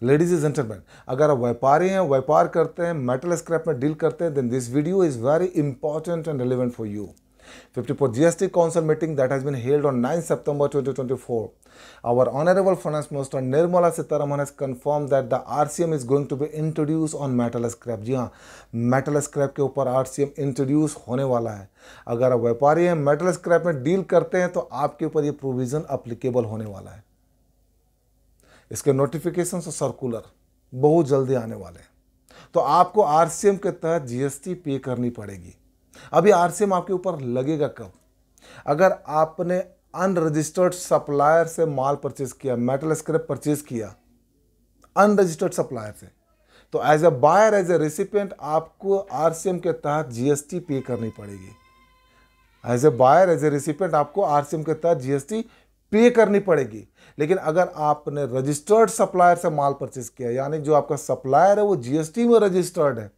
Ladies and gentleman, अगर आप व्यापारी हैं, व्यापार करते हैं, मेटल स्क्रैप में डील करते हैं, then this video is very important and relevant for you. 54 GST Council meeting that has been held on 9 September 2024. Our Honorable Finance Minister Nirmala Sitharaman has confirmed that the RCM is going to be introduced on metal scrap. जी हाँ, metal scrap के ऊपर RCM introduce होने वाला है. अगर आप व्यापारी हैं, मेटल स्क्रैप में डील करते हैं, तो आपके ऊपर ये प्रोविजन अप्लीकेबल होने वाला है. इसके नोटिफिकेशन और सर्कुलर बहुत जल्दी आने वाले हैं. तो आपको आरसीएम के तहत जीएसटी पे करनी पड़ेगी. अभी आरसीएम आपके ऊपर लगेगा कब? अगर आपने अनरजिस्टर्ड सप्लायर से माल परचेज किया, मेटल स्क्रैप परचेज किया अनरजिस्टर्ड सप्लायर से, तो as a buyer, as a recipient आपको आरसीएम के तहत जीएसटी पे करनी पड़ेगी. As a buyer, as a recipient आपको आरसीएम के तहत जीएसटी पे करनी पड़ेगी. लेकिन अगर आपने रजिस्टर्ड सप्लायर से माल परचेज किया, यानी जो आपका सप्लायर है वो जीएसटी में रजिस्टर्ड है,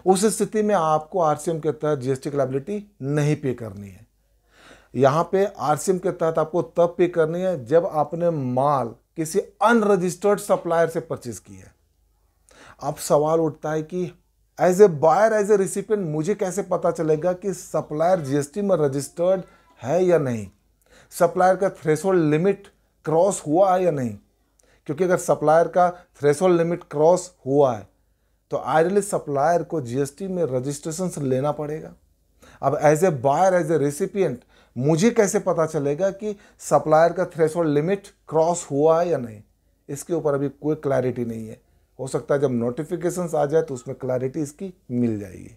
उस स्थिति में आपको आरसीएम के तहत जीएसटी की लायबिलिटी नहीं पे करनी है. यहां पे आरसीएम के तहत आपको तब पे करनी है जब आपने माल किसी अनरजिस्टर्ड सप्लायर से परचेज किया है. अब सवाल उठता है कि as a buyer, as a recipient मुझे कैसे पता चलेगा कि सप्लायर जीएसटी में रजिस्टर्ड है या नहीं, सप्लायर का थ्रेशोल्ड लिमिट क्रॉस हुआ है या नहीं. क्योंकि अगर सप्लायर का थ्रेशोल्ड लिमिट क्रॉस हुआ है तो आइडियली सप्लायर को जीएसटी में रजिस्ट्रेशन लेना पड़ेगा. अब as a buyer, as a recipient मुझे कैसे पता चलेगा कि सप्लायर का थ्रेशोल्ड लिमिट क्रॉस हुआ है या नहीं? इसके ऊपर अभी कोई क्लैरिटी नहीं है. हो सकता है जब नोटिफिकेशंस आ जाए तो उसमें क्लैरिटी इसकी मिल जाएगी.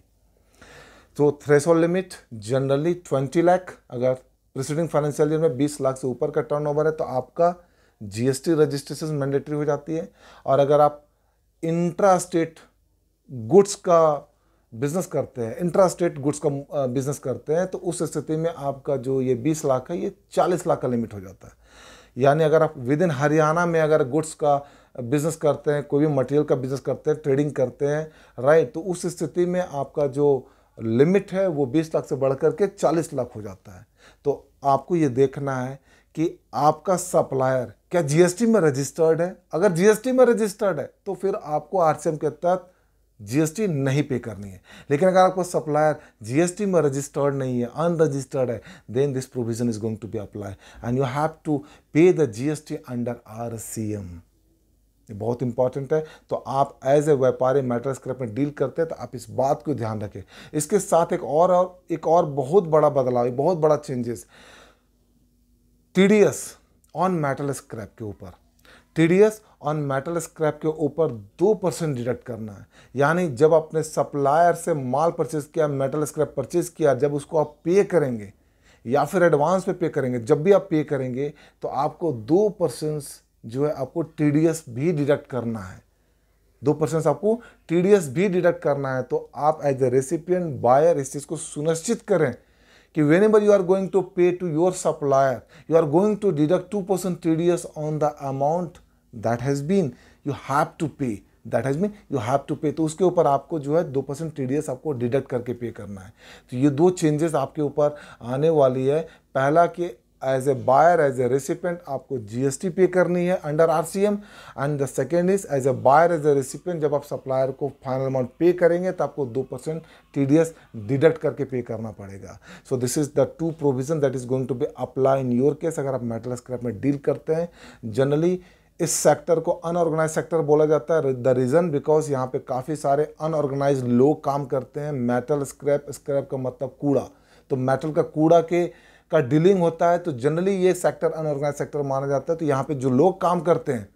तो थ्रेशोल्ड लिमिट जनरली 20 लाख, अगर प्रीसीडिंग फाइनेंशियल ईयर में 20 लाख से ऊपर का टर्नओवर है तो आपका जीएसटी रजिस्ट्रेशन मैंडेटरी हो जाती है. और अगर आप इंट्रा स्टेट गुड्स का बिजनेस करते हैं, इंट्रा स्टेट गुड्स का बिजनेस करते हैं, तो उस स्थिति में आपका जो ये 20 लाख है ये 40 लाख का लिमिट हो जाता है. यानी अगर आप विद इन हरियाणा में अगर गुड्स का बिजनेस करते हैं, कोई भी मटेरियल का बिजनेस करते हैं, ट्रेडिंग करते हैं, राइट, तो उस स्थिति में आपका जो लिमिट है वो 20 लाख से बढ़कर के 40 लाख हो जाता है. तो आपको ये देखना है कि आपका सप्लायर क्या जीएसटी में रजिस्टर्ड है. अगर जीएसटी में रजिस्टर्ड है तो फिर आपको आरसीएम के तहत जीएसटी नहीं पे करनी है. लेकिन अगर आपको सप्लायर जीएसटी में रजिस्टर्ड नहीं है, अनरजिस्टर्ड है, then this provision is going to be apply and you have to pay the GST under RCM. ये बहुत इंपॉर्टेंट है. तो आप एज ए व्यापारी मेटल स्क्रैप में डील करते हैं तो आप इस बात को ध्यान रखें. इसके साथ एक और बहुत बड़ा बदलाव, एक बहुत बड़ा changes, TDS on metal scrap के ऊपर, टीडीएस ऑन मेटल स्क्रैप के ऊपर 2% डिडक्ट करना है. यानी जब आपने सप्लायर से माल परचेज किया, मेटल स्क्रैप परचेज किया, जब उसको आप पे करेंगे या फिर एडवांस पे करेंगे, जब भी आप पे करेंगे तो आपको 2% जो है आपको टीडीएस भी डिडक्ट करना है. 2% आपको टीडीएस भी डिडक्ट करना है. तो आप एज ए रेसिपिएंट, बायर इस चीज़ को सुनिश्चित करें कि whenever you are going to pay to your supplier, you are going to deduct 2% TDS on the amount that has been, you have to pay, that has been, you have to pay. तो उसके ऊपर आपको जो है 2% TDS आपको deduct करके pay करना है. तो ये 2 चेंजेस आपके ऊपर आने वाली है. पहला कि as a buyer, as a recipient आपको जीएसटी पे करनी है under RCM, and the second is as a buyer, as a recipient जब आप सप्लायर को फाइनल अमाउंट पे करेंगे तो आपको 2% टीडीएस डिडक्ट करके पे करना पड़ेगा. So this is the 2 provision that is going to be apply in your case. अगर आप मेटल स्क्रैप में डील करते हैं, जनरली इस सेक्टर को अनऑर्गेनाइज सेक्टर बोला जाता है. द रीज़न बिकॉज यहाँ पे काफ़ी सारे अनऑर्गेनाइज लोग काम करते हैं. मेटल स्क्रैप, स्क्रैप का मतलब कूड़ा, तो मेटल का कूड़ा का डीलिंग होता है. तो जनरली ये सेक्टर अनऑर्गेनाइज सेक्टर माना जाता है. तो यहाँ पे जो लोग काम करते हैं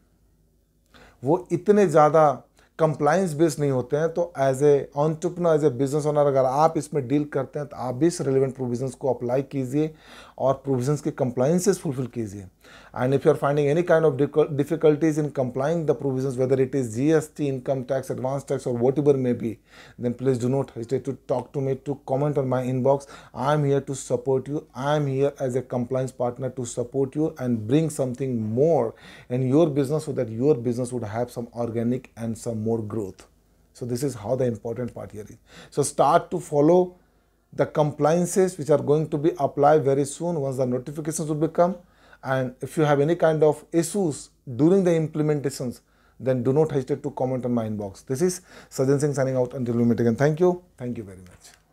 वो इतने ज़्यादा कंप्लाइंस बेस्ड नहीं होते हैं. तो as a entrepreneur, as a business owner अगर आप इसमें डील करते हैं तो आप भी इस रिलेवेंट प्रोविजंस को अप्लाई कीजिए और प्रोविजंस के कंप्लाइंसेस फुलफिल कीजिए. And if you are finding any kind of difficulties in complying the provisions, whether it is GST, income tax, advance tax और whatever may be, then please do not hesitate to talk to me, to comment on my inbox. I am here to support you. I am here as a compliance partner to support you and bring something more in your business so that your business would have some organic and some more growth. So this is how the important part here is. So start to follow the compliances which are going to be applied very soon once the notifications will become, And if you have any kind of issues during the implementations, then do not hesitate to comment on my inbox. This is Sajan Singh signing out until we meet again. Thank you. Thank you very much.